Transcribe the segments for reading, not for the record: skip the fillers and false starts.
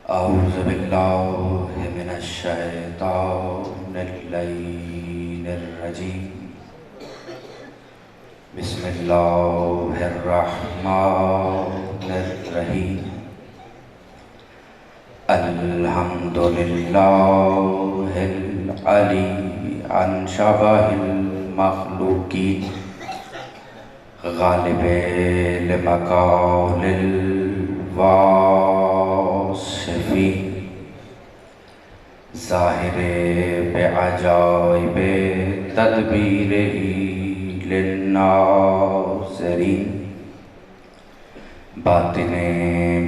أعوذ بالله من الشيطان اللعين الرجيم. بسم الله الرحمن الرحيم. الحمد لله العلي عن شبه المخلوقين، غالب لمقال الواصفين، ظاہر بعجائب تدبیرہ للناظرین، باطن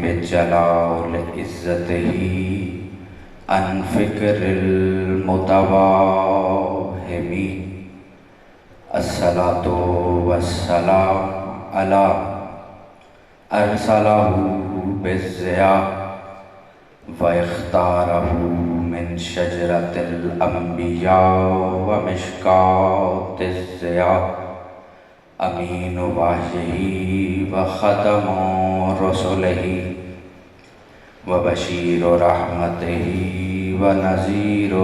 بجلال عزتہ عن فکر المتواہمین. الصلاة والسلام علی ارسلہ بالضیاء واختارہ من شجرۃ الانبیاء ومشکاۃ الضیاء، امین وحیہ وختم رسلہ وبشیر رحمتہ ونذیر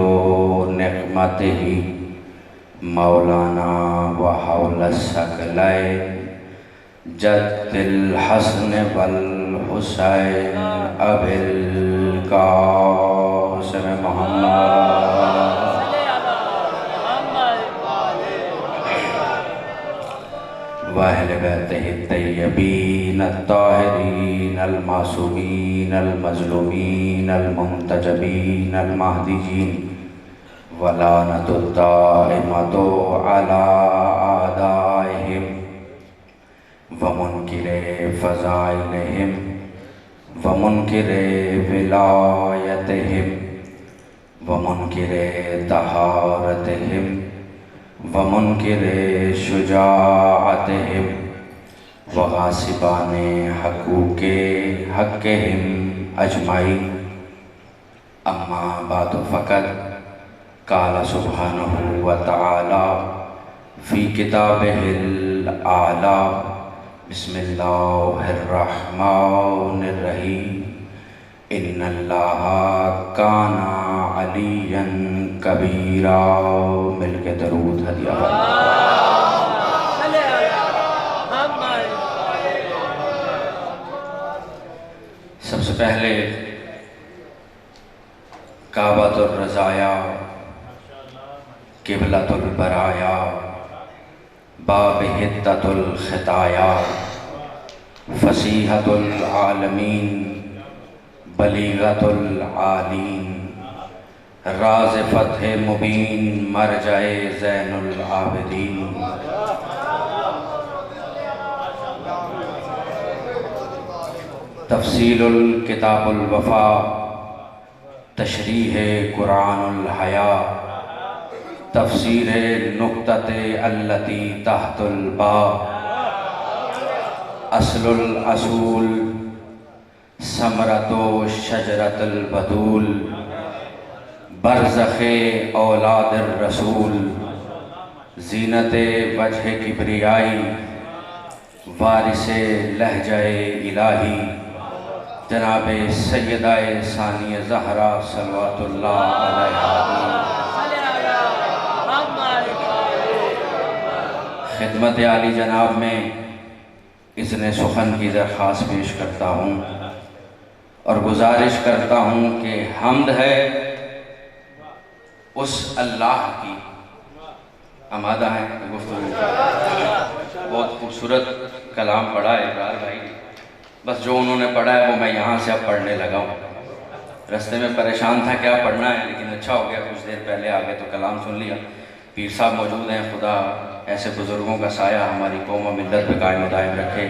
نقمتہ، مولانا وحول الثقلین جد الحسن والحسین ابی القاسم محمد واہل بیتہ الطیبین الطاہرین المعصومین المظلومین المنتجبین المہدیین، ولعنۃ الدائمۃ علی اعدائہم ومنکر فضائلہم ومنکر ولایتہم ومنکر طہارتہم ومنکر شجاعتہم وغاصبان حقوق حقہم اجمعین. اما بعد فقد قال سبحانہ وتعالی فی کتابہ الاعلی، بسم اللہ الرحمن الرحیم، ان اللہ کان علیا کبیرا. مل کے درود ہدیہ سب سے پہلے کعبۃ الرزایا، قبلۃ البرایا، باب حدۃ الخطایا، فصیحۃ العالمین، بلیغۃ العالین، راز فتح مبین، مرجع زین العابدین. تفصیل الکتاب الوفا، تشریح قرآن الحیا، تفسیر نکتۃ التی تحت الباء، اصل الاصول، ثمرۃ شجرۃ البتول، برزخ اولاد الرسول، زینت وجہ کبریائی، وارث لہجہ الہی، جناب سیدہ ثانیہ زہرا صلوات اللہ علیہا. خدمت عالی جناب میں اذن سخن کی درخواست پیش کرتا ہوں اور گزارش کرتا ہوں کہ حمد ہے اس اللہ کی. آمادہ ہیں گفتگو؟ بہت خوبصورت کلام پڑھا ہے ابرار بھائی، بس جو انہوں نے پڑھا ہے وہ میں یہاں سے اب پڑھنے لگا ہوں. رستے میں پریشان تھا کیا پڑھنا ہے، لیکن اچھا ہو گیا کچھ دیر پہلے آگے تو کلام سن لیا. پیر صاحب موجود ہیں، خدا ایسے بزرگوں کا سایہ ہماری قوم و ملت پہ قائم و دائم رکھے.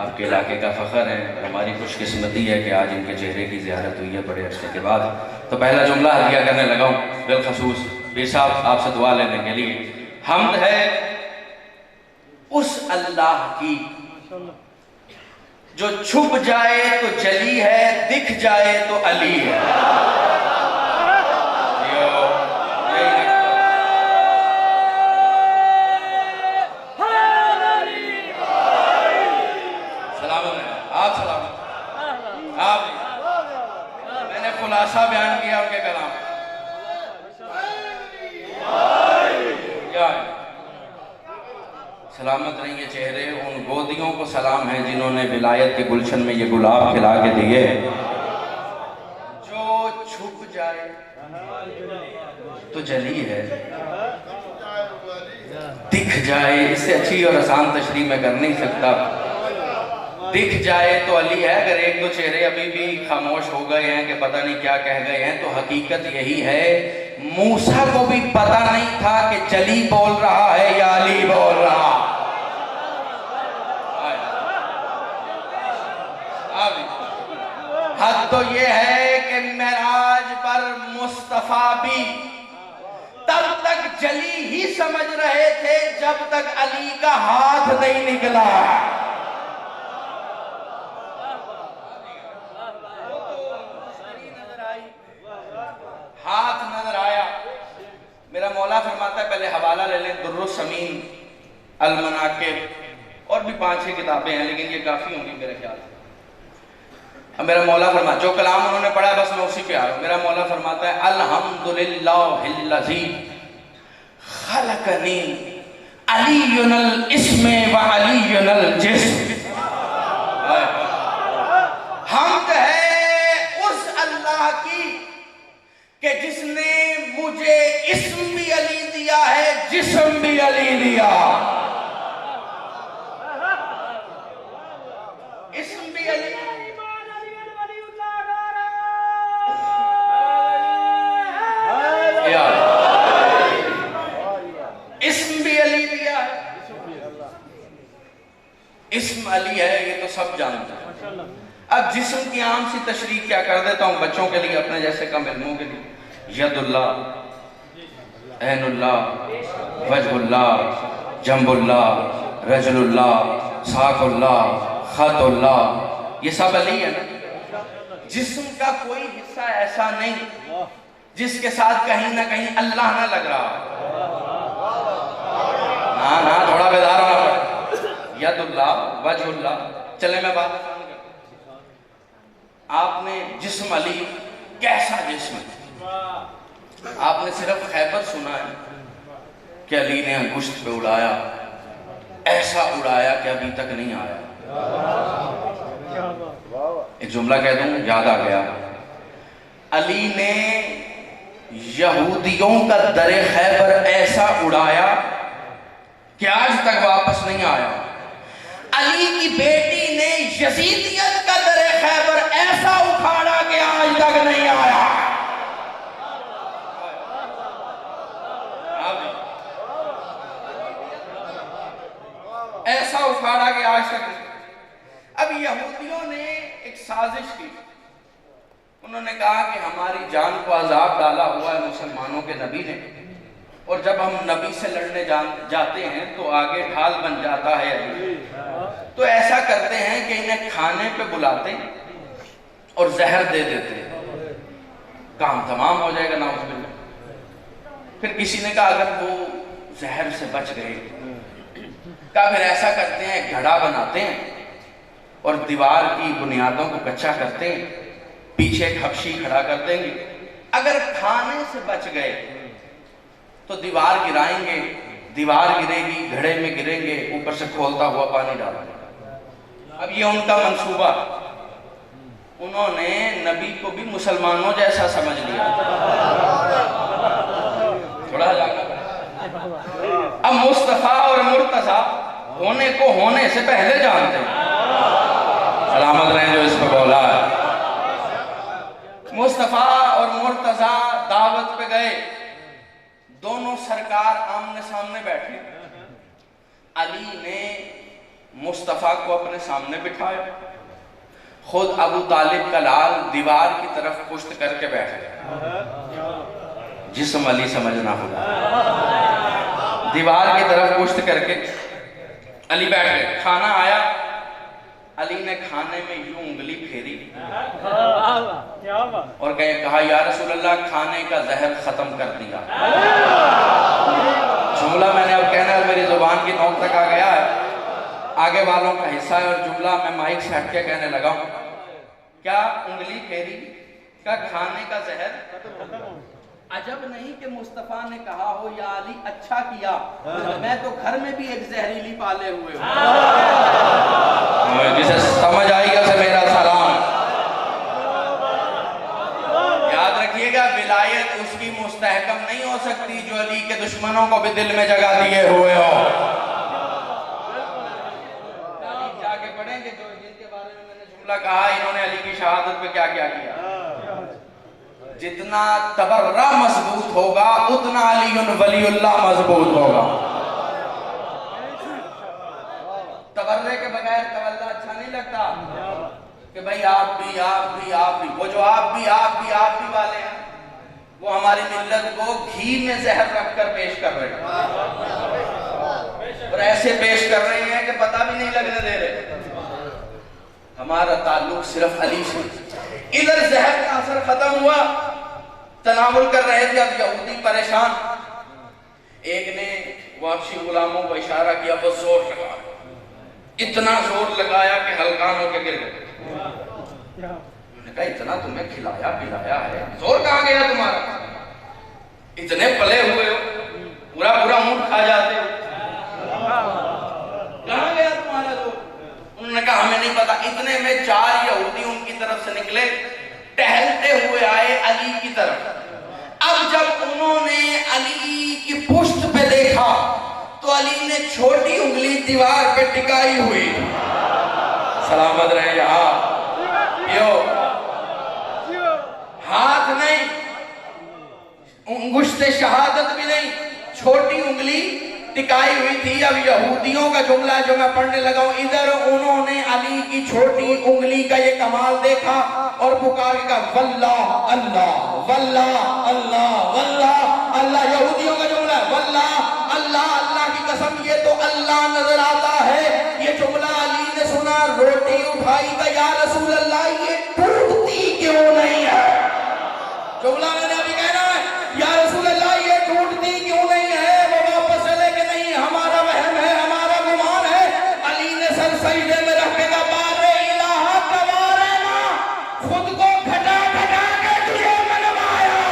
آپ کے علاقے کا فخر ہے، ہماری خوش قسمتی ہے کہ آج ان کے چہرے کی زیارت ہوئی ہے بڑے عرصے کے بعد. تو پہلا جملہ ہدیہ کرنے لگا ہوں بالخصوص پیر صاحب آپ سے دعا لینے کے لیے. حمد ہے اس اللہ کی جو چھپ جائے تو جلی ہے، دکھ جائے تو علی ہے. خلاصہ بیان کیا ان کے کلام کیا ہے؟ سلامت رہیں یہ چہرے ان گودیوں کو سلام ہے جنہوں نے ولایت کے گلشن میں یہ گلاب کھلا کے دیے، جو چھپ جائے تو جلی ہے، دکھ جائے، اس سے اچھی اور آسان تشریح میں کر نہیں سکتا، دکھ جائے تو علی ہے۔ اگر ایک دو چہرے ابھی بھی خاموش ہو گئے ہیں کہ پتہ نہیں کیا کہہ گئے ہیں، تو حقیقت یہی ہے موسیٰ کو بھی پتہ نہیں تھا کہ جلی بول رہا ہے یا علی بول رہا۔ حد تو یہ ہے کہ معراج پر مصطفیٰ بھی تب تک جلی ہی سمجھ رہے تھے جب تک علی کا ہاتھ نہیں نکلا۔ ہاتھ نظر آیا۔ میرا مولا فرماتا ہے، پہلے حوالہ لے لیں، در السمین، المناقب، اور بھی 5-6 کتابیں ہیں لیکن یہ کافی ہوں گی میرے خیال سے۔ اب میرا مولا فرماتا ہے، جو کلام انہوں نے پڑھا ہے بس میں اسی پہ آ رہا ہوں۔ میرا مولا فرماتا ہے، الحمدللہ الذی خلقنی علی الاسم و علی الجسم۔ حمد ہے اس اللہ کی کہ جس نے مجھے اسم بھی علی دیا ہے، جسم بھی علی دیا۔ اسم بھی علی، اسم بھی علی دیا ہے، اسم علی ہے، یہ تو سب جانتے ہیں۔ اب جسم کی عام سی تشریح کیا کر دیتا ہوں بچوں کے لیے، اپنے جیسے کم علموں کے لیے۔ ید اللہ، عین اللہ، وجہ اللہ، جنب اللہ، رجل اللہ، ساق اللہ، خط اللہ، یہ سب علی ہے نا۔ جسم کا کوئی حصہ ایسا نہیں جس کے ساتھ کہیں نہ کہیں اللہ نہ لگ رہا۔ نا تھوڑا بیدار ہونا پڑے۔ ید اللہ، وجہ اللہ، چلے میں بات کرتا ہوں۔ آپ نے جسم علی، کیسا جسم ہے؟ آپ نے صرف خیبر سنا ہے کہ علی نے گشت پہ اڑایا، ایسا اڑایا کہ ابھی تک نہیں آیا۔ ایک جملہ کہہ دوں، یاد آ گیا، علی نے یہودیوں کا در خیبر ایسا اڑایا کہ آج تک واپس نہیں آیا۔ علی کی بیٹی نے یزیدیت کا در خیبر ایسا اکھاڑا کہ آج تک نہیں آیا۔ ایسا اکھاڑا کہ آج تک نہیں۔ اب یہودیوں نے ایک سازش کی، انہوں نے کہا کہ ہماری جان کو عذاب ڈالا ہوا ہے مسلمانوں کے نبی نے، اور جب ہم نبی سے لڑنے جاتے ہیں تو آگے ڈھال بن جاتا ہے علی، تو ایسا کرتے ہیں کہ انہیں کھانے پہ بلاتے ہیں اور زہر دے دیتے ہیں، کام تمام ہو جائے گا نعوذ باللہ۔ پھر کسی نے کہا اگر وہ زہر سے بچ گئے، کہا پھر ایسا کرتے ہیں، گھڑا بناتے ہیں اور دیوار کی بنیادوں کو کچا کرتے ہیں، پیچھے ایک حبشی کھڑا کر دیں گے، اگر کھانے سے بچ گئے تو دیوار گرائیں گے، دیوار گرے گی، گھڑے میں گریں گے، اوپر سے کھولتا ہوا پانی ڈالیں گے۔ اب یہ ان کا منصوبہ، انہوں نے نبی کو بھی مسلمانوں جیسا سمجھ لیا۔ تھوڑا جانا اب مصطفیٰ اور مرتضیٰ ہونے کو ہونے سے پہلے جانتے ہیں۔ سلامت رہیں جو اس پہ بولا ہے۔ مصطفیٰ اور مرتضیٰ دعوت پہ گئے، دونوں سرکار آمنے سامنے بیٹھے، علی نے مصطفیٰ کو اپنے سامنے بٹھایا، خود ابو طالب کا لال دیوار کی طرف پشت کر کے بیٹھ گیا۔ جسم علی سمجھنا ہوگا، دیوار کی طرف پشت کر کے علی بیٹھ گئے۔ کھانا آیا، علی نے کھانے میں یوں انگلی پھیری اور کہا یا رسول اللہ کھانے کا زہر ختم کر دیا۔ جملہ میں نے اب کہنا ہے، میری زبان کی نوک تک آ گیا ہے، آگے والوں کا حصہ ہے، اور جملہ میں مائک سے ہٹ کے کہنے لگا ہوں۔ کیا انگلی پھیری، کا کھانے کا زہر عجب نہیں کہ مصطفیٰ نے کہا ہو یا علی اچھا کیا، میں تو گھر میں بھی ایک زہریلی پالے ہوئے ہوں۔ جسے سمجھ آئی گا سے میرا سلام۔ یاد رکھیے گا ولایت اس کی مستحکم نہیں ہو سکتی جو علی کے دشمنوں کو بھی دل میں جگہ دیے ہوئے ہو۔ جا کے پڑھیں گے جو جن کے بارے میں نے جملہ کہا انہوں نے علی کی شہادت پہ کیا کیا کیا۔ جتنا تبرہ مضبوط ہوگا اتنا علی ولی اللہ مضبوط ہوگا۔ تبرے کے بغیر تولا اچھا نہیں لگتا کہ بھئی آپ بھی وہ جو آپ بھی والے ہیں وہ ہماری ملت کو گھی میں زہر رکھ کر پیش کر رہے ہیں، اور ایسے پیش کر رہے ہیں کہ پتہ بھی نہیں لگنے دے رہے ہمارا تعلق صرف علی سے۔ ادھر زہر کا اثر ختم ہوا، تناول کر رہے تھے، اب یہودی پریشان، ایک نے وحشی غلاموں کو اشارہ کیا، بس زور لگا، اتنا زور لگایا کہ ہلکان ہو کے گر گئے۔ انہوں نے کہا اتنا تمہیں کھلایا پلایا ہے، زور کہاں گیا تمہارا؟ اتنے پلے ہوئے ہو، پورا اونٹ کھا جاتے ہو، کہاں گیا تمہارا زور؟ انہوں نے کہا ہمیں نہیں پتا۔ اتنے میں 4 یہودی ان کی طرف سے نکلے، ٹہلتے ہوئے آئے علی کی طرف۔ اب جب انہوں نے علی کی پشت پہ دیکھا تو علی نے چھوٹی انگلی دیوار پہ ٹکائی ہوئی، سلامت رہے یہاں، ہاتھ نہیں، انگشت شہادت بھی نہیں، چھوٹی انگلی ٹکائی ہوئی تھی۔ اب یہودیوں کا جملہ جو میں پڑھنے لگا ہوں، ادھر انہوں نے علی کی چھوٹی انگلی کا یہ کمال دیکھا اور پکار کا واللہ اللہ واللہ اللہ واللہ اللہ، یہودیوں کا جملہ ہے واللہ اللہ اللہ کی قسم یہ تو اللہ نظر آتا ہے۔ یہ جملہ علی نے سنا، روٹی اٹھائی کہ یا رسول اللہ یہ ٹوٹتی کیوں نہیں ہے؟ جملہ میں نے ابھی کہنا ہے یا رسول اللہ یہ ٹوٹتی کیوں نہیں ہے؟ ہمارا وہم ہے، ہمارا گمان ہے۔ علی نے سر سجدے میں رکھ کے کہا بارے الہ کبارنا، خود کو گھٹا گھٹا کے تجھے منوایا۔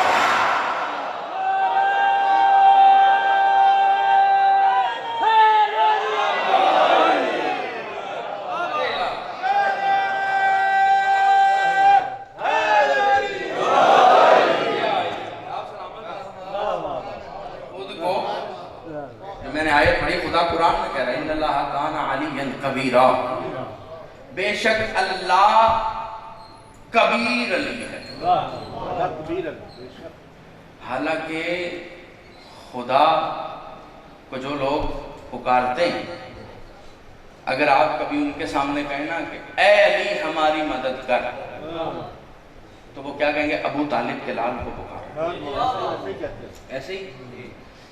میں نے آیت پڑھی، خدا قرآن میں کہہ رہا ہے ان اللہ کان علی کبیرا، بے شک اللہ کبیر علی ہے۔ حالانکہ خدا کو جو لوگ پکارتے ہیں، اگر آپ کبھی ان کے سامنے کہنا کہ اے علی ہماری مدد کر، تو وہ کیا کہیں گے؟ ابو طالب کے لال کو پکار، ایسے ہی،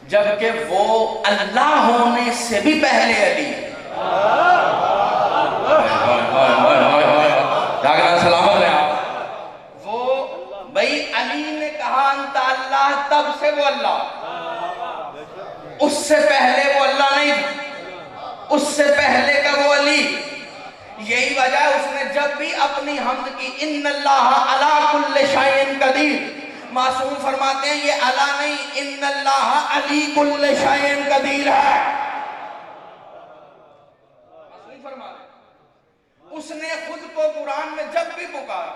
جبکہ وہ اللہ ہونے سے بھی پہلے علی ہے۔ سلامت رہے آپ۔ وہ بھئی علی نے کہا انت اللہ، تب سے وہ اللہ، اس سے پہلے وہ اللہ نہیں، اس سے پہلے کا وہ علی۔ یہی وجہ ہے اس نے جب بھی اپنی حمد کی ان اللہ علی کل شیء قدیر، معصوم فرماتے ہیں یہ علا نہیں، ان اللہ علی کل شیء قدیر ہے۔ معصوم فرماتے ہیں اس نے خود کو قرآن میں جب بھی پکارا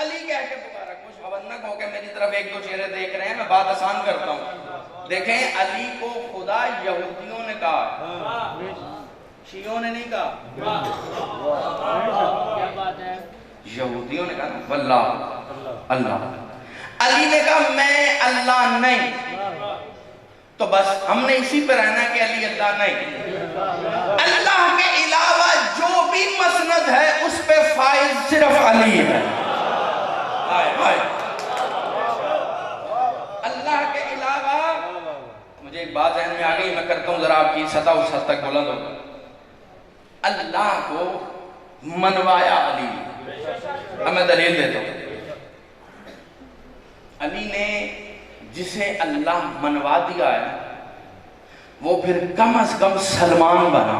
علی کہہ کے پکارا۔ کچھ حونک ہو کے میری طرف 1-2 چہرے دیکھ رہے ہیں، میں بات آسان کرتا ہوں۔ دیکھیں علی کو خدا یہودیوں نے کہا، شیعوں نے نہیں کہا۔ یہودیوں نے کہا واللہ اللہ، علی نے کہا میں اللہ نہیں، تو بس ہم نے اسی پہ رہنا کہ علی اللہ نہیں۔ اللہ کے علاوہ جو بھی مسند ہے اس پہ فائز صرف علی ہے۔ اللہ کے علاوہ، مجھے ایک بات ذہن میں آ گئی، میں کرتا ہوں ذرا آپ کی سطح اس حد تک بلند ہو۔ اللہ کو منوایا علی، اب میں دلیل دیتا ہوں۔ علی نے جسے اللہ منوا دیا ہے وہ پھر کم از کم سلمان بنا۔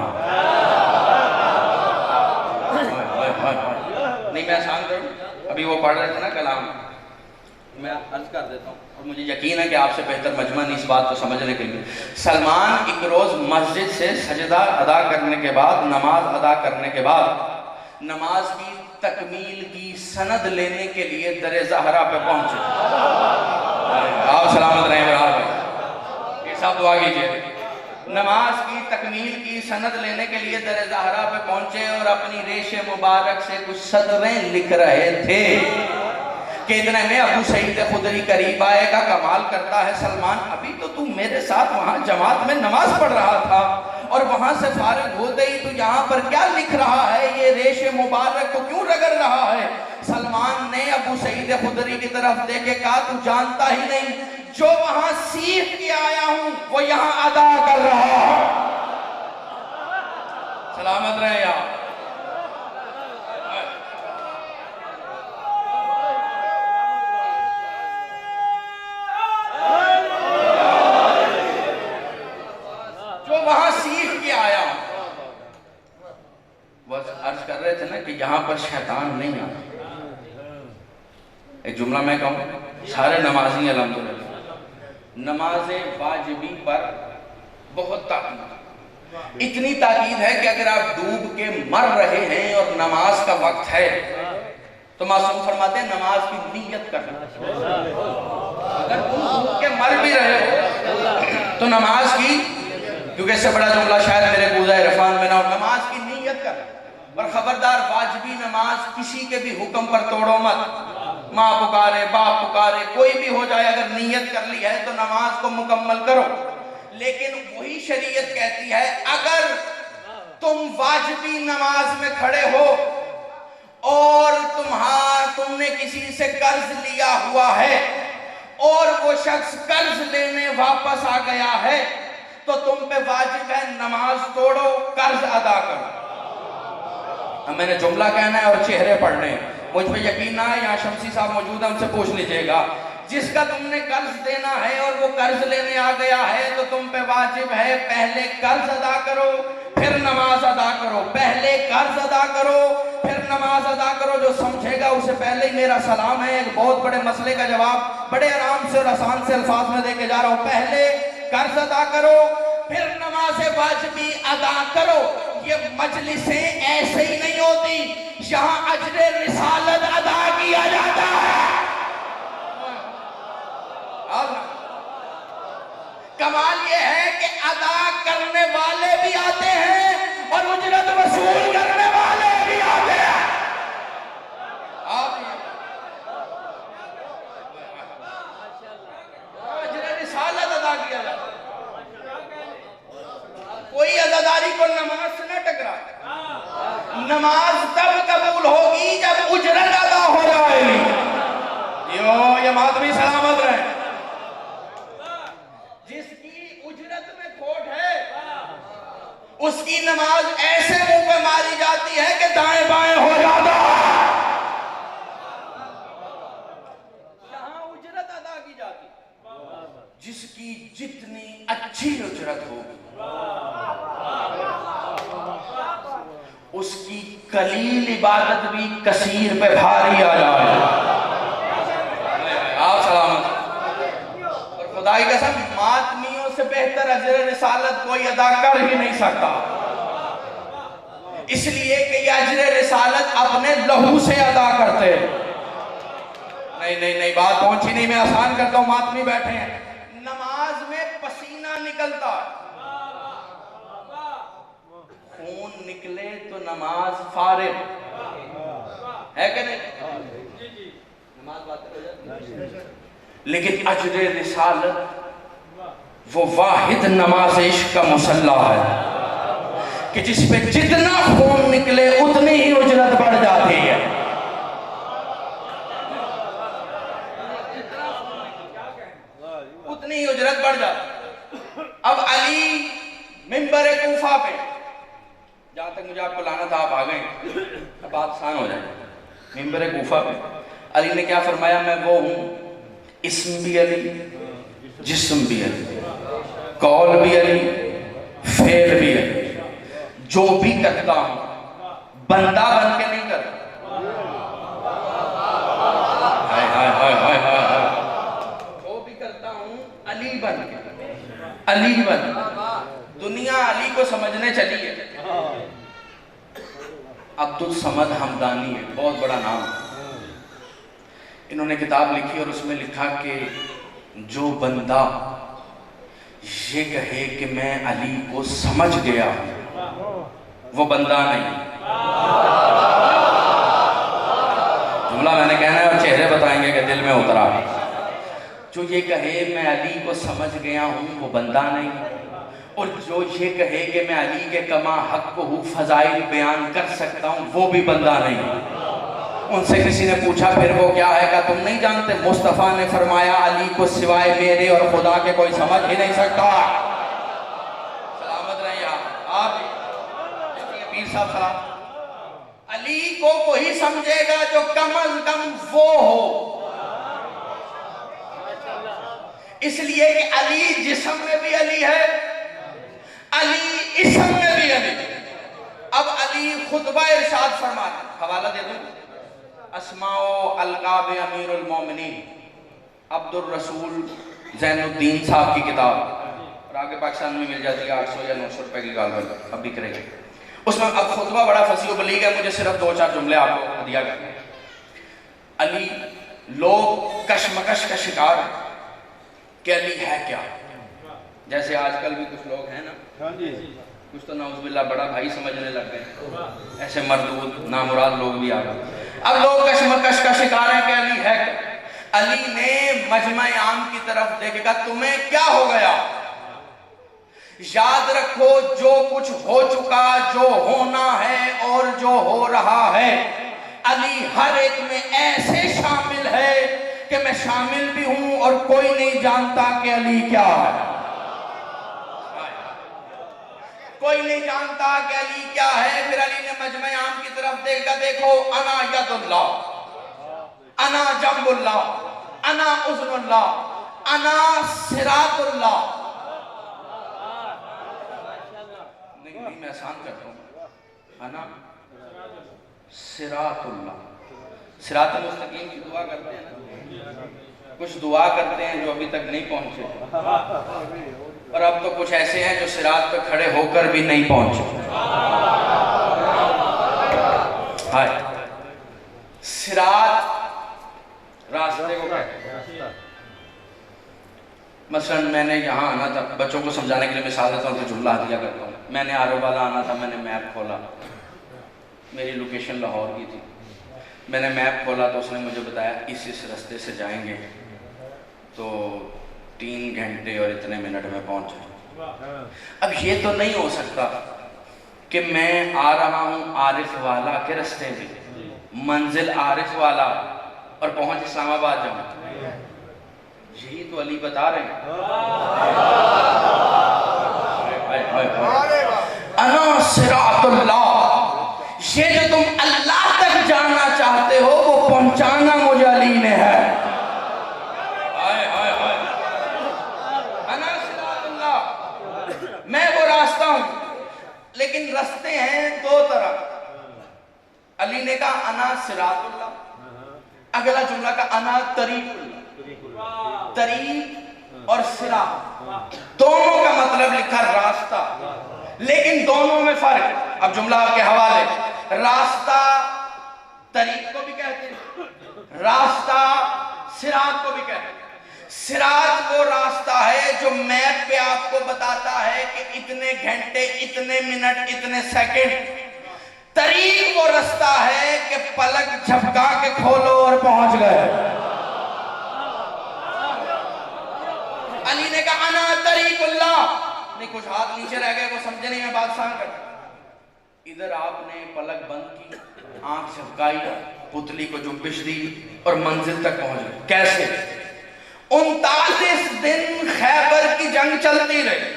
نہیں میں آسان کروں، ابھی وہ پڑھ رہے تھے نا کلام، میں عرض کر دیتا ہوں اور مجھے یقین ہے کہ آپ سے بہتر مجمع نہیں اس بات کو سمجھنے کے لیے. سلمان ایک روز مسجد سے سجدہ ادا کرنے کے بعد، نماز ادا کرنے کے بعد، نماز کی تکمیل کی سند لینے کے لیے در زہرا پہ پہنچے. آپ سلامت رہیں برار بھائی، یہ سب دعا کیجئے. نماز کی تکمیل کی سند لینے کے لیے در زہرا پہ پہنچے اور اپنی ریش مبارک سے کچھ سطریں لکھ رہے تھے کہ اتنے میں ابو سعید خدری قریب آئے گا. کمال کرتا ہے سلمان، ابھی تو تم میرے ساتھ وہاں جماعت میں نماز پڑھ رہا تھا اور وہاں سے فارغ ہوتے ہی تو یہاں پر کیا لکھ رہا ہے؟ یہ ریش مبارک کو کیوں رگڑ رہا ہے؟ سلمان نے ابو سعید خدری کی طرف دیکھے کہا تو جانتا ہی نہیں، جو وہاں سیکھ کے آیا ہوں وہ یہاں ادا کر رہا ہے. سلامت رہے آپ. وہاں سیکھ کے آیا ہوں. بس عرض کر رہے تھے نا کہ یہاں پر شیطان نہیں آتا. ایک جملہ میں کہوں، سارے نمازی الحمدللہ، نماز واجبی پر بہت تاکید، اتنی تاکید ہے کہ اگر آپ ڈوب کے مر رہے ہیں اور نماز کا وقت ہے تو معصوم فرماتے ہیں نماز کی نیت کرنا. اگر تم ڈوب کے مر بھی رہے ہو تو نماز کی، کیونکہ اس سے بڑا جملہ شاید میرے کوزہ عرفان میں نہ ہو، نماز کی نیت کر. اور خبردار واجبی نماز کسی کے بھی حکم پر توڑو مت. ماں پکارے، باپ پکارے، کوئی بھی ہو جائے، اگر نیت کر لی ہے تو نماز کو مکمل کرو. لیکن وہی شریعت کہتی ہے اگر تم واجبی نماز میں کھڑے ہو اور تم نے کسی سے قرض لیا ہوا ہے اور وہ شخص قرض لینے واپس آ گیا ہے تو تم پہ واجب ہے نماز توڑو، قرض ادا کرو. اب میں نے جملہ کہنا ہے اور چہرے پڑھنے ہیں. مجھ پہ یقین نہ ہے، یہاں شمسی صاحب موجود ہیں، ان سے پوچھ لیجئے گا. جس کا تم نے قرض دینا ہے اور وہ قرض لینے آ گیا ہے تو تم پہ واجب ہے پہلے قرض ادا کرو پھر نماز ادا کرو. پہلے قرض ادا کرو پھر نماز ادا کرو. جو سمجھے گا اسے پہلے ہی میرا سلام ہے. ایک بہت بڑے مسئلے کا جواب بڑے آرام سے اور آسان سے الفاظ میں دے کے جا رہا ہوں. پہلے قرض ادا کرو پھر نماز واجبی ادا کرو. یہ مجلسیں ایسے ہی نہیں ہوتی، یہاں اجر رسالت ادا کیا جاتا ہے. کمال یہ ہے کہ ادا کرنے والے بھی آتے ہیں اور اجرت وصول کرنے والے بھی آتے ہیں. اجر رسالت ادا کیا جاتا ہے. کوئی عزاداری کو نماز سے نہ ٹکرا. نماز تب قبول ہوگی جب اجرت ادا ہو جائے گی. یہ ماتمی سلامت رہے. جس کی اجرت میں کھوٹ ہے اس کی نماز ایسے منہ پہ ماری جاتی ہے کہ دائیں بائیں ہو جاتا ہے. یہاں اجرت ادا کی جاتی. جس کی جتنی اچھی اجرت ہوگی اس کی قلیل عبادت بھی کثیر پہ بھاری آ جائے. آپ سلامت. اور خدائی قسم ماتمیوں سے بہتر اجر رسالت کوئی ادا کر ہی نہیں سکتا، اس لیے کہ یہ اجر رسالت اپنے لہو سے ادا کرتے. نہیں بات پہنچی نہیں، میں آسان کرتا ہوں. ماتمی بیٹھے ہیں، نماز میں پسینہ نکلتا ہے، خون نکلے تو نماز فارغ ہے کہ نہیں؟ نماز بات ہو جاتی. لیکن اجر رسالت وہ واحد نماز عشق کا مسلح ہے کہ جس پہ جتنا خون نکلے اتنی ہی اجرت بڑھ جاتی ہے. اتنی ہی اجرت بڑھ جاتی. اب علی منبر کوفہ پہ، جہاں تک مجھے آپ کو لانا تھا آپ آ گئے، اب بات آسان ہو جائے. منبر کوفہ پہ علی نے کیا فرمایا؟ میں وہ ہوں، اسم بھی علی، جسم بھی علی، قول بھی علی، فعل بھی علی. جو بھی کرتا ہوں بندہ بن کے نہیں کرتا. علی بن. دنیا علی کو سمجھنے چلی ہے. عبد الصمد حمدانی ہے، بہت بڑا نام ہے. انہوں نے کتاب لکھی اور اس میں لکھا کہ جو بندہ یہ کہے کہ میں علی کو سمجھ گیا وہ بندہ نہیں. جملہ میں نے کہنا ہے اور چہرے بتائیں گے کہ دل میں اترا. جو یہ کہے میں علی کو سمجھ گیا ہوں وہ بندہ نہیں، اور جو یہ کہے کہ میں علی کے کما حق کو فضائل بیان کر سکتا ہوں وہ بھی بندہ نہیں. ان سے کسی نے پوچھا پھر وہ کیا ہے؟ کہا تم نہیں جانتے مصطفیٰ نے فرمایا علی کو سوائے میرے اور خدا کے کوئی سمجھ ہی نہیں سکتا. سلامت رہے آپ پیر صاحب سلام. علی کو وہی سمجھے گا جو کم از کم وہ ہو. اس لیے کہ علی جسم میں بھی علی ہے، علی اسم میں بھی علی. اب علی خطبہ ارشاد فرماتا، حوالہ دے دوں، اسماء و القاب امیر المومنین عبد الرسول زین الدین صاحب کی کتاب، اور آگے پاکستان میں مل جاتی ہے 800 یا 900 روپے کی غالباً اب بک رہی ہے. اس میں اب خطبہ بڑا فصیح و بلیغ ہے، مجھے صرف 2-4 جملے آپ کو ہدیہ کرنے. علی لوگ کشمکش کا شکار کہ علی ہے کیا. جیسے آج کل بھی کچھ لوگ ہیں نا، کچھ تو نعوذ باللہ بڑا بھائی سمجھنے لگ گئے، ایسے مردود نامراد لوگ بھی آ گئے. اب لوگ کشمکش کا شکار ہیں کہ علی ہے کیا. علی نے مجمع عام کی طرف دیکھے گا تمہیں کیا ہو گیا؟ یاد رکھو جو کچھ ہو چکا، جو ہونا ہے اور جو ہو رہا ہے، علی ہر ایک میں ایسے شامل ہے کہ میں شامل بھی ہوں اور کوئی نہیں جانتا کہ علی کیا ہے. کوئی نہیں جانتا کہ علی کیا ہے. پھر علی نے مجمع عام کی طرف دیکھا، دیکھو انا ید اللہ، انا جنب اللہ، انا اذن اللہ، انا صراط اللہ. نہیں میں آسان کرتا ہوں، انا صراط اللہ. صراط المستقیم کی دعا کرتے ہیں نا، کچھ دعا کرتے ہیں جو ابھی تک نہیں پہنچے، اور اب تو کچھ ایسے ہیں جو صراط پہ کھڑے ہو کر بھی نہیں پہنچے. ہائے صراط راستے کو کہتے ہیں. مثلا میں نے یہاں آنا تھا، بچوں کو سمجھانے کے لیے مثال دیتا ہوں تو جملہ دیا کرتا ہوں. میں نے آرو والا آنا تھا، میں نے میپ کھولا، میری لوکیشن لاہور کی تھی. میں نے میپ کھولا تو اس نے مجھے بتایا اس رستے سے جائیں گے تو 3 گھنٹے اور اتنے منٹ میں پہنچ جائیں. اب یہ تو نہیں ہو سکتا کہ میں آ رہا ہوں عارف والا کے رستے میں، منزل عارف والا، اور پہنچ اسلام آباد جاؤں. یہی تو علی بتا رہے ہیں، انا صراط اللہ. یہ جو تم اللہ تک جانا چاہتے ہو وہ پہنچانا مجھے علی نے ہے. انا صراط اللہ، میں وہ راستہ ہوں. لیکن راستے ہیں 2 طرح. علی نے کہا انا صراط اللہ، اگلا جملہ کا انا طریق اللہ. طریق اور صراط دونوں کا مطلب لکھا راستہ، لیکن دونوں میں فرق. اب جملہ آپ کے حوالے، راستہ طریق کو بھی کہتے ہیں، راستہ صراط کو بھی کہتے ہیں. صراط وہ راستہ ہے جو میپ پہ آپ کو بتاتا ہے کہ اتنے گھنٹے، اتنے منٹ، اتنے سیکنڈ. طریق وہ راستہ ہے کہ پلک جھپکا کے کھولو اور پہنچ گئے. علی نے کہا انا طریق اللہ. نہیں کچھ ہاتھ نیچے رہ گئے، وہ سمجھے نہیں، میں بات سان کرتا. ادھر آپ نے پلک بند کی، آنکھ جھپکائی، پتلی کو جنبش دی اور منزل تک پہنچ گئے. کیسے؟ 39 دن خیبر کی جنگ چلتی رہی.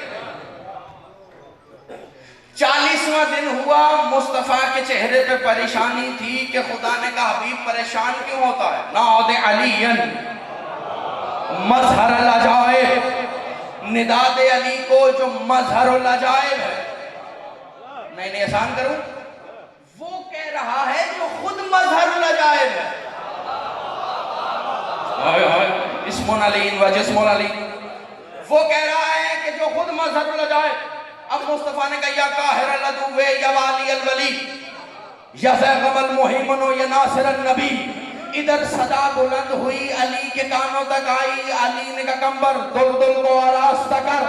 40واں دن ہوا، مصطفیٰ کے چہرے پہ پریشانی تھی کہ خدا نے کہا حبیب پریشان کیوں ہوتا ہے؟ نعود علیین مظہر العجائب، نداد علی کو جو مظہر العجائب ہے. نہیں آسان کروں، وہ کہہ رہا ہے جو خود مظہر العجائب ہے. اسم علی و جسم علی. وہ کہہ رہا ہے کہ جو خود مظہر لجائے. اب مصطفیٰ نے کہا یا قاہر العدو یا والی الولی یا زیغم المحیمن یا ناصر النبی. ادھر صدا بلند ہوئی علی کے کانوں تک آئی. علی نے کہا کمبر دلدل کو آراستہ کر.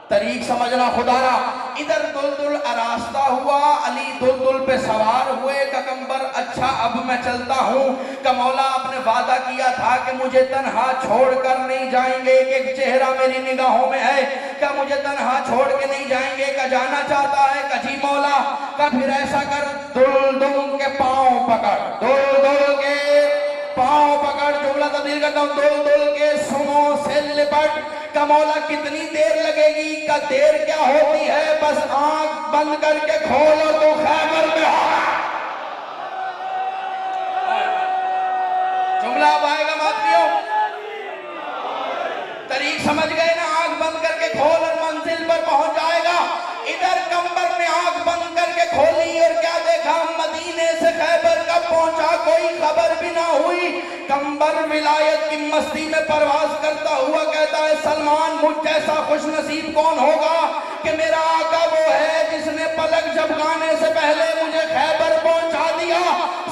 طریق سمجھنا خدا را. ادھر دلدل آراستہ ہوا. علی دلدل پہ سوار ہوئے. کہ کمبر اچھا اب میں چلتا ہوں. کہ مولا آپ نے وعدہ کیا تھا کہ مجھے تنہا چھوڑ کر نہیں جائیں گے. ایک چہرہ میری نگاہوں میں ہے کہ مجھے تنہا چھوڑ کے نہیں جائیں گے. کہ جانا چاہتا ہے. کہ جی مولا. کہ پھر ایسا کر دلدل کے پاؤں پکڑ. دلدل کے پاؤں پکڑ. جملہ تبدیل کرتا ہوں. دلدل کے سنوں سے لپٹ. کہ مولا کتنی دیر لگے گی. کہ دیر کیا ہوتی ہے بس آنکھ بند کر کے کھولو تو خیبر میں ہوگا. جملہ اب آئے گا ماتیوں. طریق سمجھ گئے نا. آنکھ بند کر کے کھول اور منزل پر پہنچ جائے گا. ادھر کمبر نے آنکھ بند کر کے کھولی اور کیا دیکھا. مدینے سے خیبر کب پہنچا کوئی خبر بھی نہ ہوئی. کمبر ولایت کی مستی میں پرواز کرتا ہوا کہتا ہے سلمان مجھ جیسا خوش نصیب کون ہوگا کہ میرا آقا وہ ہے جس نے پلک جھپکانے سے پہلے مجھے خیبر پہنچا دیا.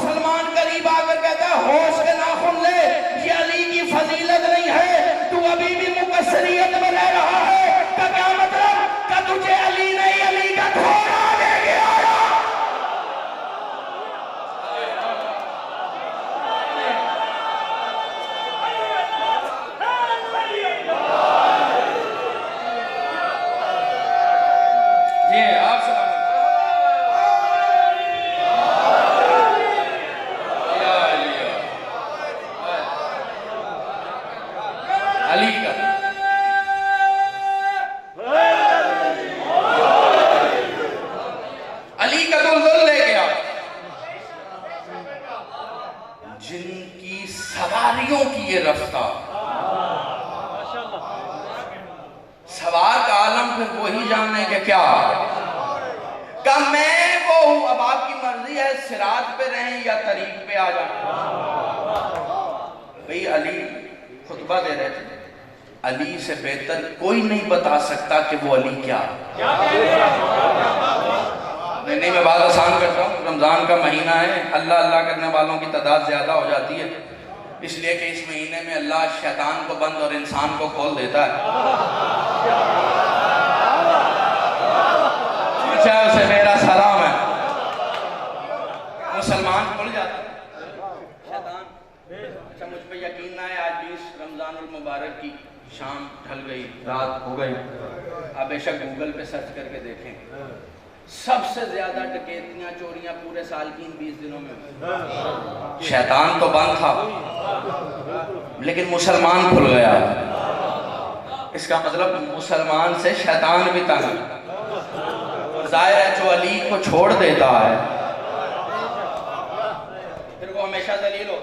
سلمان قریب آ کر کہتا ہے ہوش کے ناخن لے. یہ علی کی فضیلت نہیں ہے. تو ابھی بھی مقصریت میں رہ رہا ہے. کہ کیا مطلب کہ تجھے علی نہیں علی کا تھوڑا دے گیا. سوار کا عالم پھر وہی جاننے کہ کیا کہ میں وہ ہوں. اب آپ کی مرضی ہے صراط پہ رہیں یا طریق پہ آ جائیں. بھئی علی خطبہ دے رہے تھے. علی سے بہتر کوئی نہیں بتا سکتا کہ وہ علی کیا. نہیں میں بات آسان کرتا ہوں. رمضان کا مہینہ ہے. اللہ اللہ کرنے والوں کی تعداد زیادہ ہو جاتی ہے اس لیے کہ اس مہینے میں اللہ شیطان کو بند اور انسان کو کھول دیتا ہے. اچھا اسے میرا سلام ہے. مسلمان کھل جاتا ہے شیطان. اچھا مجھ پہ یقین نہ ہے. آج 20 رمضان المبارک کی شام ڈھل گئی رات ہو گئی. آپ بے شک گوگل پہ سرچ کر کے دیکھیں سب سے زیادہ ڈکیتیاں چوریاں پورے سال کی ان 20 دنوں میں. شیطان تو بند تھا لیکن مسلمان کھل گیا. اس کا مطلب مسلمان سے شیطان بھی تنگ. ظاہر ہے جو علی کو چھوڑ دیتا ہے پھر وہ ہمیشہ ذلیل ہو.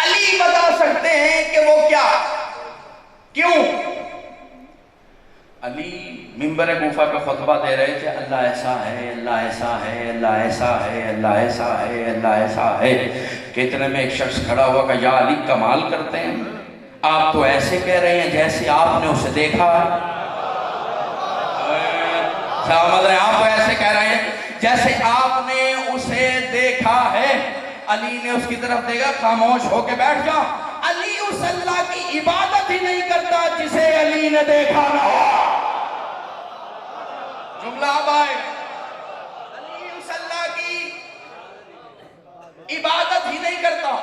علی بتا سکتے ہیں کہ وہ کیا کیوں. علی منبر کوفہ کا خطبہ دے رہے تھے. اللہ ایسا ہے اللہ ایسا ہے اللہ ایسا ہے اللہ ایسا ہے اللہ ایسا ہے. کہ اتنے میں ایک شخص کھڑا ہوا کہ یا علی کمال کرتے ہیں. آپ تو ایسے کہہ رہے ہیں جیسے آپ نے اسے دیکھا ہے. آپ تو ایسے کہہ رہے ہیں جیسے آپ نے اسے دیکھا ہے. علی نے اس کی طرف دیکھا. خاموش ہو کے بیٹھ جا. علی اس اللہ کی عبادت ہی نہیں کرتا جسے علی نے دیکھا نہ ہو. جملہ اب آئے. علی اس اللہ کی عبادت ہی نہیں کرتا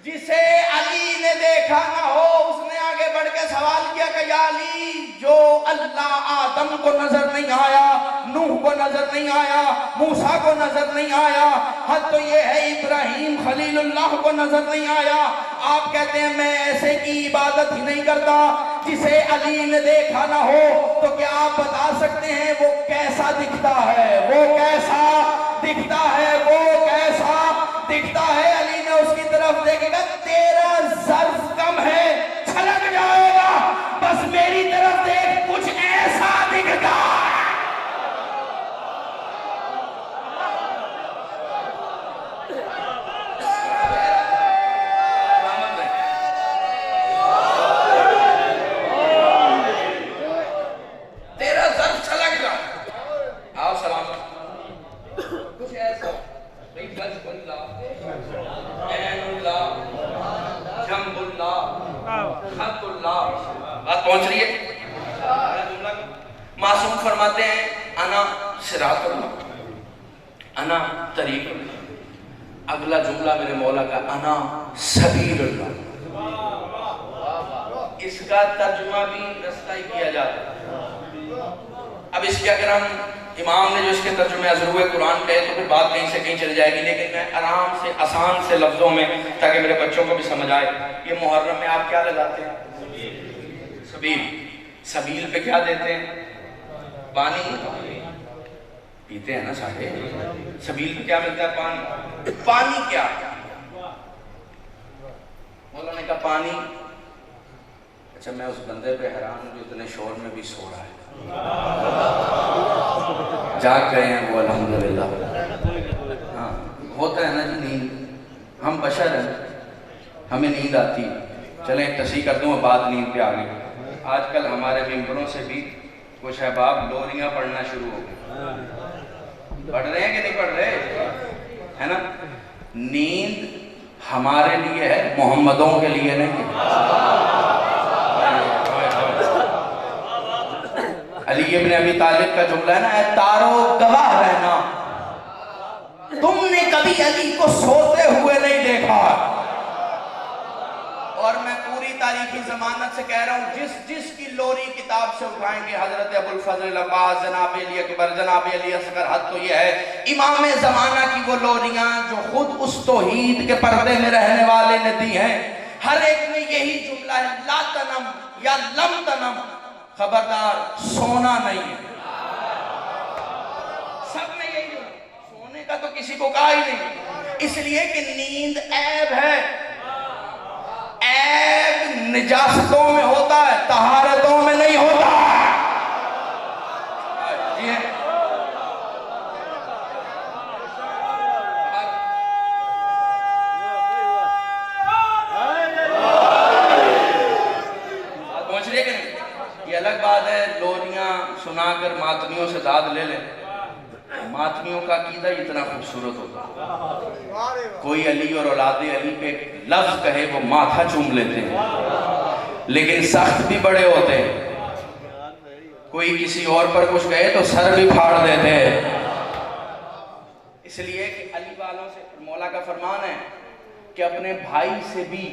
جسے علی نے دیکھا نہ ہو. اس نے آگے بڑھ کے سوال کیا کہ یا علی جو اللہ آدم کو نظر نہیں آیا, نوح کو نظر نہیں آیا, موسیٰ کو نظر نہیں آیا, حد تو یہ ہے ابراہیم خلیل اللہ کو نظر نہیں آیا, آپ کہتے ہیں میں ایسے کی عبادت ہی نہیں کرتا جسے علی نے دیکھا نہ ہو. تو کیا آپ بتا سکتے ہیں وہ کیسا دکھتا ہے, وہ کیسا دکھتا ہے, وہ کیسا دکھتا ہے؟ علی نے اس کی طرف دیکھے گا, تیرا ظرف کم ہے چھلک جائے گا, بس میری طرف دیکھ کچھ ایسا دکھتا ہے. خط اللہ. بات پہنچ رہی ہے؟ معصوم فرماتے ہیں انا صراط اللہ، انا طریق اللہ. اگلا جملہ میرے مولا کا انا سبیل اللہ. اس کا ترجمہ بھی رستہ ہی کیا جاتا ہے. اب اس کے اگر ہم امام نے جو اس کے ترجمے ازروع قرآن کہے تو پھر بات کہیں سے کہیں چل جائے گی، لیکن میں آرام سے آسان سے لفظوں میں تاکہ میرے بچوں کو بھی سمجھ آئے. یہ محرم میں آپ کیا لگاتے ہیں؟ سبیل. سبیل پہ کیا دیتے ہیں؟ پانی پیتے ہیں نا سارے. سبیل پہ کیا ملتا ہے؟ پانی. پانی کیا؟ مولا نے کہا پانی. اچھا میں اس بندے پہ حیران ہوں جو اتنے شور میں بھی سو رہا ہے. جاگ گئے ہیں وہ الحمدللہ. ہاں ہوتا ہے نا جی نیند، ہم بشر ہیں، ہمیں نیند آتی. چلیں تصحیح کر دوں بات نیند پہ آ گئی. آج کل ہمارے ممبروں سے بھی کچھ احباب لوریاں پڑھنا شروع ہو گئے. پڑھ رہے ہیں کہ نہیں پڑھ رہے؟ ہے نا. نیند ہمارے لیے ہے، محمدوں کے لیے نہیں. علی ابن ابی طالب کا جملہ ہے نا، اے تارو گواہ رہنا، تم نے کبھی علی کو سوتے ہوئے نہیں دیکھا. اور میں پوری تاریخی ضمانت سے کہہ رہا ہوں، جس کی لوری کتاب سے اٹھائیں گے حضرت ابو الفضل عباس، جناب علی اکبر، جناب علی اصغر، حد تو یہ ہے امام زمانہ کی وہ لوریاں جو خود اس توحید کے پردے میں رہنے والے نے دی ہیں. ہر ایک میں یہی جملہ ہے، لا تنم یا لم تنم، خبردار سونا نہیں ہے. سب میں یہی ہے، سونے کا تو کسی کو کہا ہی نہیں. اس لیے کہ نیند عیب ہے. عیب نجاستوں میں ہوتا ہے، طہارتوں میں نہیں ہوتا. پہنچ رہے کہ نہیں؟ یہ الگ بات ہے لوریاں سنا کر ماتمیوں سے داد لے لیں. ماتمیوں کا عقیدہ اتنا خوبصورت ہوتا، کوئی علی اور اولاد علی پہ لفظ کہے وہ ماتھا چوم لیتے ہیں، لیکن سخت بھی بڑے ہوتے ہیں. کوئی کسی اور پر کچھ کہے تو سر بھی پھاڑ دیتے ہیں. اس لیے کہ علی والوں سے مولا کا فرمان ہے کہ اپنے بھائی سے بھی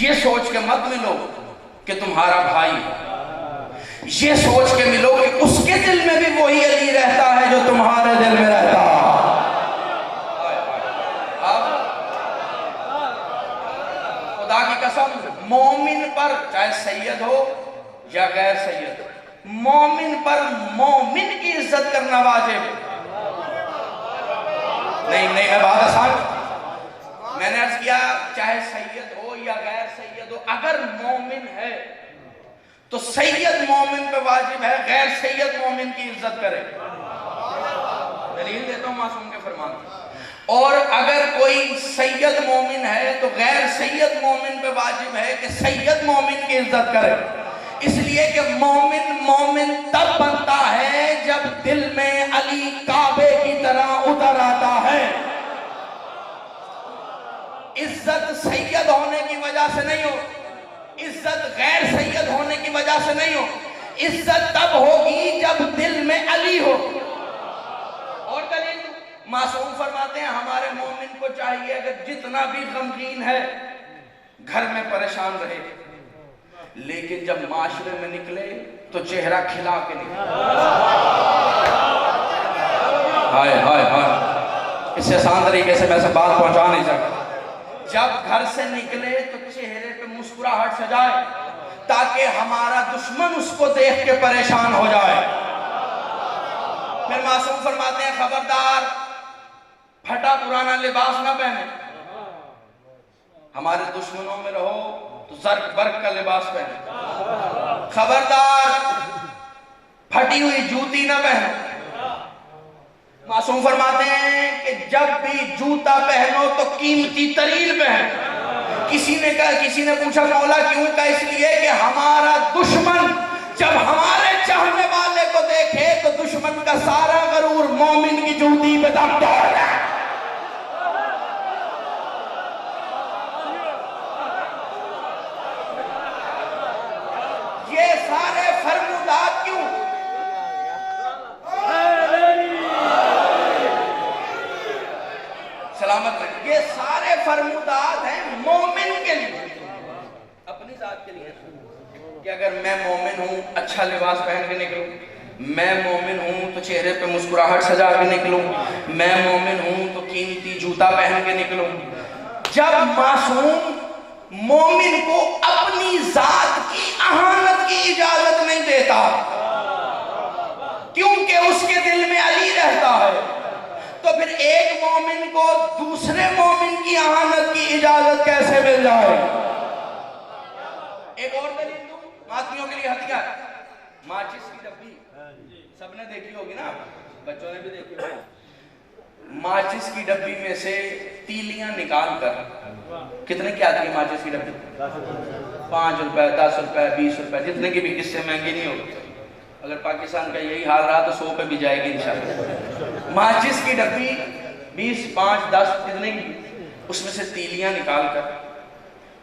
یہ سوچ کے مت ملو کہ تمہارا بھائی، یہ سوچ کے ملو کہ اس کے دل میں بھی وہی علی رہتا ہے جو تمہارے دل میں رہتا. خدا کی قسم مومن پر چاہے سید ہو یا غیر سید، مومن پر مومن کی عزت کرنا واجب. نہیں میں بات آسان، میں نے عرض کیا چاہے سید ہو یا غیر سید ہو، اگر مومن ہے تو سید مومن پہ واجب ہے غیر سید مومن کی عزت کرے. دلیل دیتا ہوں معصوم کے فرمان. اور اگر کوئی سید مومن ہے تو غیر سید مومن پہ واجب ہے کہ سید مومن کی عزت کرے. اس لیے کہ مومن تب بنتا ہے جب دل میں علی کعبے کی طرح اتر آتا ہے. عزت سید ہونے کی وجہ سے نہیں ہو، عزت غیر سید ہونے کی وجہ سے نہیں ہو. عزت تب ہوگی جب دل میں علی ہو. اور دلیل معصوم فرماتے ہیں ہمارے مومن کو چاہیے اگر جتنا بھی غمگین ہے گھر میں پریشان رہے، لیکن جب معاشرے میں نکلے تو چہرہ کھلا کے نکلے. ہائے ہائے ہائے، اس سے آسان طریقے سے میں سے بات پہنچا نہیں سکتا. جب گھر سے نکلے تو چہرے پہ مسکراہٹ سجائے تاکہ ہمارا دشمن اس کو دیکھ کے پریشان ہو جائے. پھر معصوم فرماتے ہیں خبردار پھٹا پرانا لباس نہ پہنے. ہمارے دشمنوں میں رہو تو زرق برق کا لباس پہنے. خبردار پھٹی ہوئی جوتی نہ پہنے. معصوم فرماتے ہیں کہ جب بھی جوتا پہنو تو قیمتی ترین پہنو. کسی نے پوچھا مولا کیوں؟ کا اس لیے کہ ہمارا دشمن جب ہمارے چاہنے والے کو دیکھے تو دشمن کا سارا غرور مومن کی جوتی پہ دم توڑ ہے. کہ اگر میں مومن ہوں اچھا لباس پہن کے نکلوں، میں مومن ہوں تو چہرے پہ مسکراہٹ سجا کے نکلوں، میں مومن ہوں تو قیمتی جوتا پہن کے نکلوں۔ جب معصوم مومن کو اپنی ذات کی اہانت کی اجازت نہیں دیتا کیونکہ اس کے دل میں علی رہتا ہے، تو پھر ایک مومن کو دوسرے مومن کی اہانت کی اجازت کیسے مل جائے؟ ایک اور دلیل دوں، ماتمیوں کے لیے ہتھیار، ماچس کی ڈبی سب نے دیکھی ہوگی نا، بچوں نے بھی دیکھی ہوگی۔ ماچس کی ڈبی میں سے تیلیاں نکال کر، کتنے کی آتی ہے ماچس کی ڈبی؟ 5 روپے، 10 روپے، 20 روپے، جتنے کی بھی، کس سے مہنگی نہیں ہوگی۔ اگر پاکستان کا یہی حال رہا تو 100 پہ بھی جائے گی انشاءاللہ۔ ماچس کی ڈبی 20، 5، 10 کتنے کی، اس میں سے تیلیاں نکال کر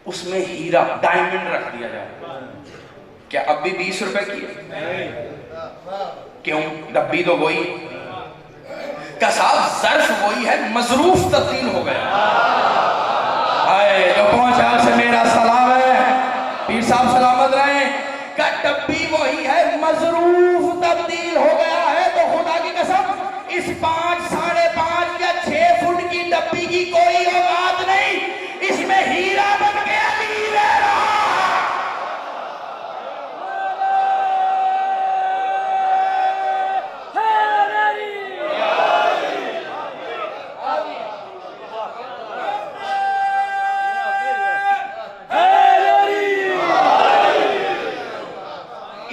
اس میں ہیرا، ڈائمنڈ رکھ دیا جائے، کیا اب بھی 20 روپے کی ہے؟ کیوں؟ ڈبی تو وہی کا صاحب، ظرف وہی ہے، مظروف تبدیل ہو گیا۔ جو پہنچا اسے میرا سلام ہے، پیر صاحب سلامت رہیں، کہ ڈبی وہی ہے، مظروف تبدیل ہو گیا ہے۔ تو خدا کی قسم اس 5، 5.5 یا 6 فٹ کی ڈبی کی کوئی اوقات نہیں، اس میں ہیرا بن کے علی رہ رہا۔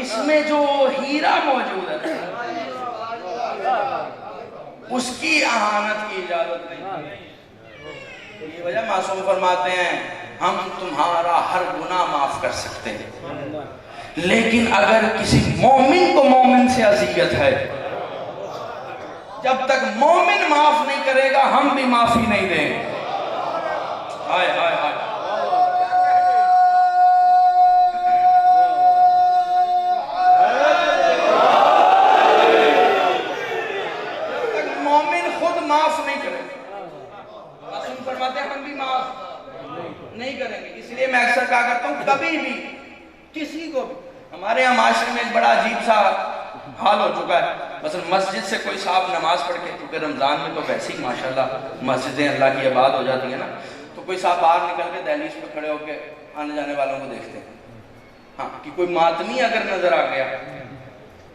اس میں جو ہیرا موجود ہے اس کی اہانت کی اجازت نہیں۔ یہ وجہ معصوم فرماتے ہیں ہم تمہارا ہر گناہ معاف کر سکتے ہیں، لیکن اگر کسی مومن کو مومن سے اذیت ہے، جب تک مومن معاف نہیں کرے گا ہم بھی معافی نہیں دیں گے۔ ہائے ہائے ہائے، معاف نہیں کریں گے، معصوم فرماتے ہیں ہم بھی معاف نہیں کریں گے۔ اس لیے میں اکثر کہا کرتا ہوں کبھی بھی کسی کو بھی، ہمارے یہاں معاشرے میں ایک بڑا عجیب سا حال ہو چکا ہے، مثلا مسجد سے کوئی صاحب نماز پڑھ کے، کیونکہ رمضان میں تو ویسے ہی ماشاءاللہ مسجدیں اللہ کی آباد ہو جاتی ہیں نا، تو کوئی صاحب باہر نکل کے دہلیز پہ کھڑے ہو کے آنے جانے والوں کو دیکھتے ہیں، ہاں کہ کوئی ماتمی اگر نظر آ گیا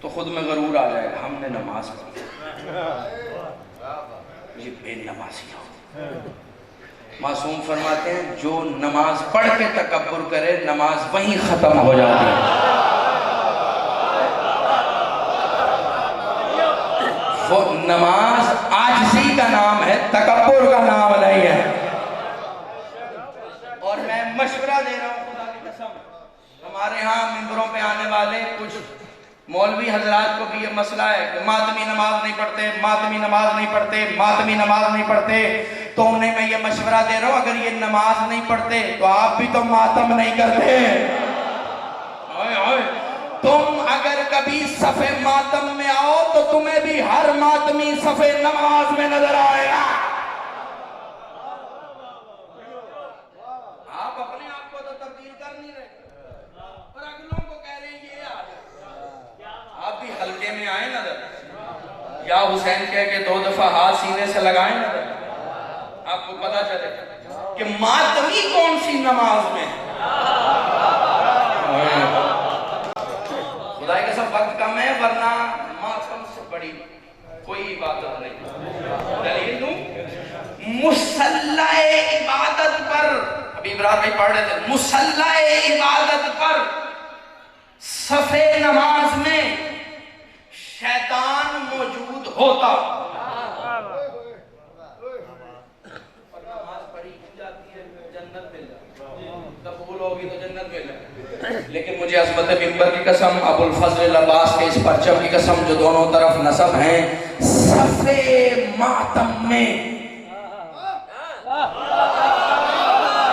تو خود میں غرور آ جائے گا، ہم نے نماز پڑھی، یہ بے نمازی ہو۔ معصوم فرماتے ہیں جو نماز پڑھ کے تکبر کرے نماز وہیں ختم ہو جاتی ہے۔ وہ نماز عاجزی کا نام ہے، تکبر کا نام نہیں ہے۔ اور میں مشورہ دے رہا ہوں خدا کی قسم، ہمارے ہاں ممبروں پہ آنے والے کچھ مولوی حضرات کو بھی یہ مسئلہ ہے کہ ماتمی نماز نہیں پڑھتے، ماتمی نماز نہیں پڑھتے، ماتمی نماز نہیں پڑھتے، تو انہیں میں یہ مشورہ دے رہا ہوں اگر یہ نماز نہیں پڑھتے تو آپ بھی تو ماتم نہیں کرتے۔ تم اگر کبھی صف ماتم میں آؤ تو تمہیں بھی ہر ماتمی صف نماز میں نظر آئے گا۔ آپ اپنے آپ کو تو تبدیل کر نہیں رہے اور اگلوں کو کہہ رہے ہیں یہ آ جائے، آپ بھی حلقے میں آئیں نظر، یا حسین کہہ کے 2 دفعہ ہاتھ سینے سے لگائیں نظر، آپ کو پتا چلے کہ ماتمی کون سی نماز میں ہے۔ خدا کی قسم وقت کم ہے ورنہ ماتم سے بڑی کوئی عبادت نہیں۔ دلیل دوں، مصلی عبادت پر، ابھی ابراہیم بھائی پڑھ رہے تھے، مصلی عبادت پر صف نماز میں شیطان موجود ہوتا اور نماز پڑھی جاتی ہے، جنت مل جاتی، قبول ہوگی تو جنت مل جاتی۔ لیکن مجھے عظمت ممبر کی قسم، ابو الفضل عباس کے اس پرچم کی قسم جو دونوں طرف نصب ہیں، صف ماتم میں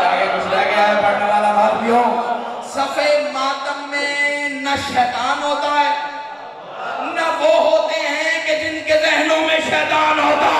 آگے کچھ رہ گیا ہے پڑھنے والا بھائیوں، صف ماتم میں نہ شیطان ہوتا ہے نہ وہ ہوتے ہیں کہ جن کے ذہنوں میں شیطان ہوتا ہے۔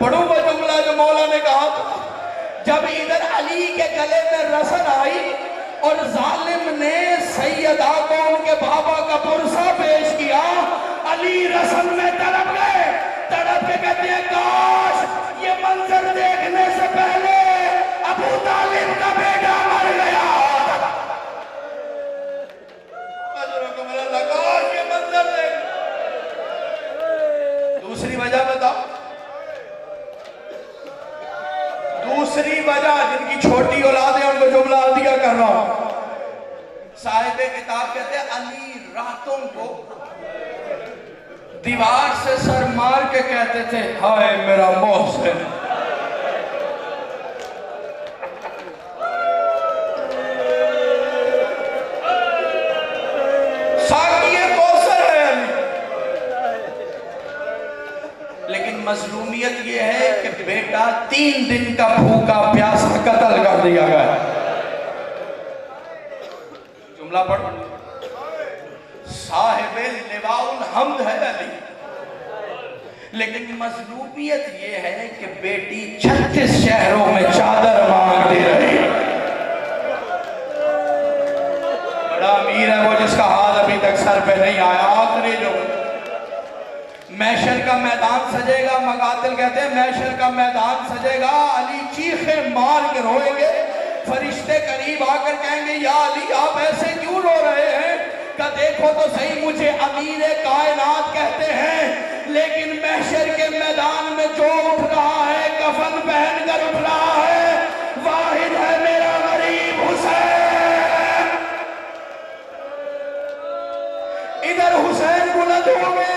پڑھوں وہ جملہ جو مولا نے کہا تھا، جب ادھر علی کے گلے میں رسن آئی اور ظالم نے سیدہ کو ان کے بابا کا پرسہ پیش کیا، علی رسن میں تڑپ گئے، تڑپ کے کہتے ہیں کاش یہ منظر دیکھنے سے پہلے ابو طالب کا بیٹا مر گیا ہوتا۔ کاش یہ منظر دیکھ۔ دوسری وجہ بتاؤ، دوسری وجہ جن کی چھوٹی اولادیں ان کو جملہ عادیہ کر رہا ہوں، صاحب کتاب کہتے ہیں علی راتوں کو دیوار سے سر مار کے کہتے تھے ہائے میرا محسن۔ ساقی کوثر ہے علی، لیکن مظلومیت یہ ہے کہ بیٹا 3 دن کا بھوکا پیاسا قتل کر دیا گیا۔ جملہ پڑھو، صاحب لواء الحمد ہے علی، لیکن مظلومیت یہ ہے کہ بیٹی 36 شہروں میں چادر مانگتی رہی۔ بڑا امیر ہے وہ جس کا ہاتھ ابھی تک سر پہ نہیں آیا۔ آخری جو محشر کا میدان سجے گا، مقاتل کہتے ہیں محشر کا میدان سجے گا، علی چیخیں مار کے روئیں گے، فرشتے قریب آ کر کہیں گے یا علی آپ ایسے کیوں رو رہے ہیں؟ کہ دیکھو تو صحیح مجھے امیر کائنات کہتے ہیں، لیکن محشر کے میدان میں جو اٹھ رہا ہے کفن پہن کر اٹھ رہا ہے، واحد ہے میرا غریب حسین۔ ادھر حسین بلند ہوں گے،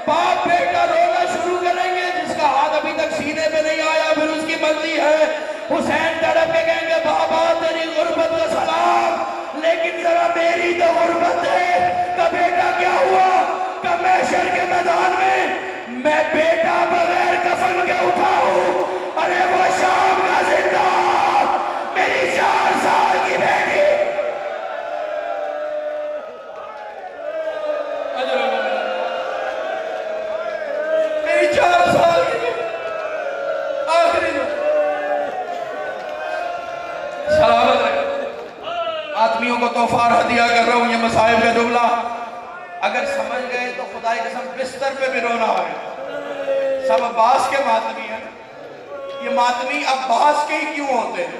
باپ بیٹا رونا شروع کریں گے، جس کا ہاتھ ابھی تک سینے پہ نہیں آیا پھر اس کی مرضی ہے، حسین تڑپ کے کہیں گے بابا تیری غربت کا سلام، لیکن ذرا میری تو غربت ہے۔ کہ بیٹا کیا ہوا؟ کہ محشر کے میدان میں بیٹا بغیر کفن کے اٹھا ہوں، ارے وہ شام کا زندہ میری 4 سال کی بیٹی۔ میری 4 سال کی بیٹی آخری جو سلامت رکھ آدمیوں کو تحفہ ہدیہ کر رہا ہوں، یہ مصائب کا جملہ اگر سمجھ گئے تو خدا کی قسم بستر پہ بھی رونا آئے۔ سب عباس کے ماتمی ہیں، یہ ماتمی عباس کے ہی کیوں ہوتے ہیں؟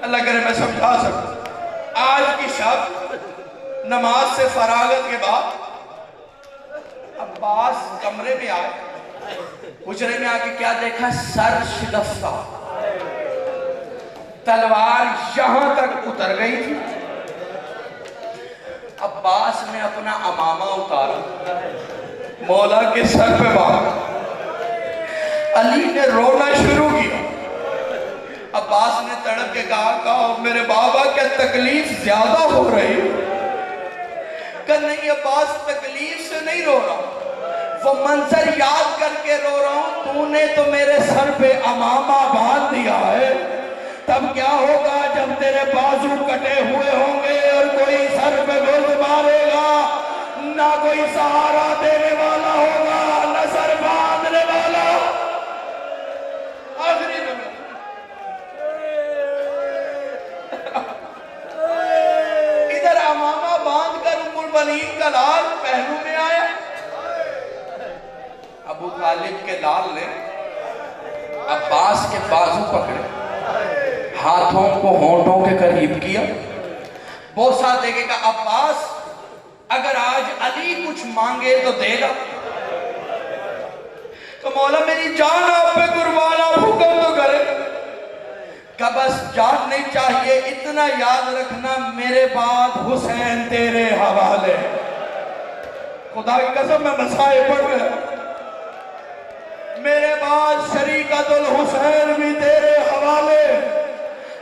اللہ کرے میں سمجھا سکتا۔ آج کی شب نماز سے فراغت کے بعد عباس کمرے میں آئے، حجرے میں آ کے کیا دیکھا؟ سر شکستہ، تلوار یہاں تک اتر گئی تھی۔ عباس نے اپنا امامہ اتارا، مولا کے سر پہ باندھا، علی نے رونا شروع کیا۔ عباس نے تڑپ کے کہا میرے بابا کیا تکلیف زیادہ ہو رہی؟ کہ نہیں عباس تکلیف سے نہیں رو رہا، وہ منظر یاد کر کے رو رہا ہوں، تو نے تو میرے سر پہ امامہ باندھ دیا ہے، تب کیا ہوگا جب تیرے بازو کٹے ہوئے ہوں گے اور کوئی سر پہ گرد مارے گا، نہ کوئی سہارا دینے والا ہوگا نہ سر باندھنے والا۔ آخری میں ادھر امامہ باندھ کر ام البنین کا لال پہلو میں آیا، ابو طالب کے لال نے عباس کے بازو پکڑے، ہاتھوں کو ہونٹوں کے قریب کیا، بوسہ دے کے کہا عباس اگر آج علی کچھ مانگے تو دے گا؟ تو مولا میری جان آپ پہ قربان، آپ حکم تو کرے۔ کہ بس جان نہیں چاہیے، اتنا یاد رکھنا میرے بعد حسین تیرے حوالے۔ خدا کی قسم میں مسائل پڑھ گیا، میرے بعد شریکت الحسین بھی تیرے حوالے۔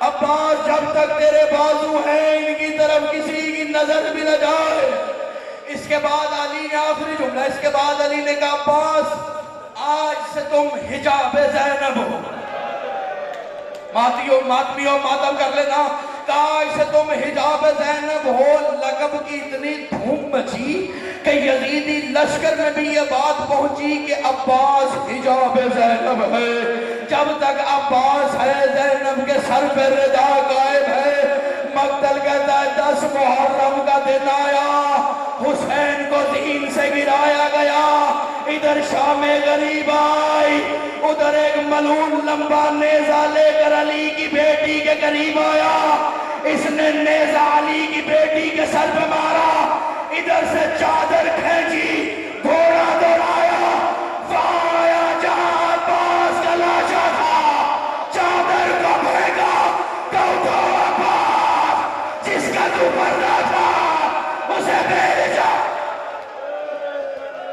عباس جب تک تیرے بازو ہیں ان کی طرف کسی کی نظر بھی نہ جائے۔ اس کے بعد علی نے آخری جملہ، اس کے بعد علی نے کہا عباس آج سے تم حجاب زینب ہو۔ ماتمیوں ماتم کر لینا، کہا آج سے تم حجاب زینب ہو۔ لقب کی اتنی دھوم مچی کہ یزیدی لشکر میں بھی یہ بات پہنچی کہ عباس حجاب زینب ہے، جب تک عباس ہے زینب کے سر پہ ردا غائب ہے۔ مقتل کہتا ہے 10 محرم کا دن آیا، حسین کو دین سے گرایا گیا، ادھر شام غریب آئی، ادھر ایک ملعون لمبا نیزہ لے کر علی کی بیٹی کے قریب آیا، اس نے نیزہ علی کی بیٹی کے سر پہ مارا،